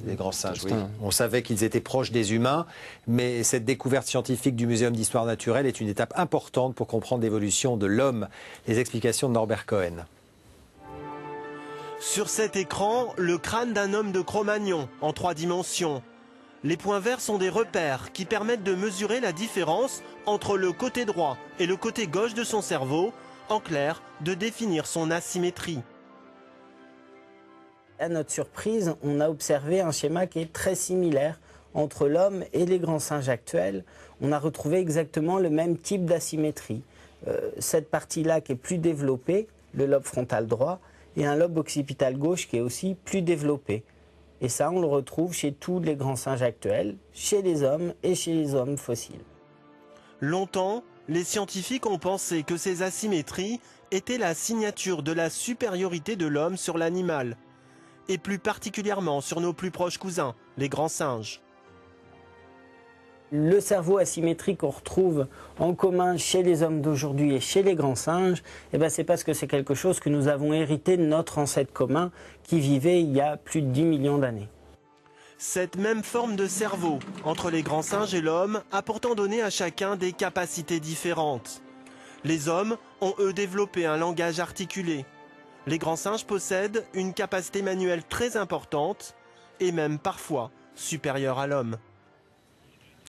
Les grands singes, oui. On savait qu'ils étaient proches des humains, mais cette découverte scientifique du Muséum d'histoire naturelle est une étape importante pour comprendre l'évolution de l'homme. Les explications de Norbert Cohen. Sur cet écran, le crâne d'un homme de Cro-Magnon en 3 dimensions. Les points verts sont des repères qui permettent de mesurer la différence entre le côté droit et le côté gauche de son cerveau, en clair, de définir son asymétrie. À notre surprise, on a observé un schéma qui est très similaire entre l'homme et les grands singes actuels. On a retrouvé exactement le même type d'asymétrie. Cette partie-là qui est plus développée, le lobe frontal droit, et un lobe occipital gauche qui est aussi plus développé. Et ça, on le retrouve chez tous les grands singes actuels, chez les hommes et chez les hommes fossiles. Longtemps, les scientifiques ont pensé que ces asymétries étaient la signature de la supériorité de l'homme sur l'animal, et plus particulièrement sur nos plus proches cousins, les grands singes. Le cerveau asymétrique qu'on retrouve en commun chez les hommes d'aujourd'hui et chez les grands singes, c'est parce que c'est quelque chose que nous avons hérité de notre ancêtre commun qui vivait il y a plus de 10 millions d'années. Cette même forme de cerveau entre les grands singes et l'homme a pourtant donné à chacun des capacités différentes. Les hommes ont eux développé un langage articulé. Les grands singes possèdent une capacité manuelle très importante et même parfois supérieure à l'homme.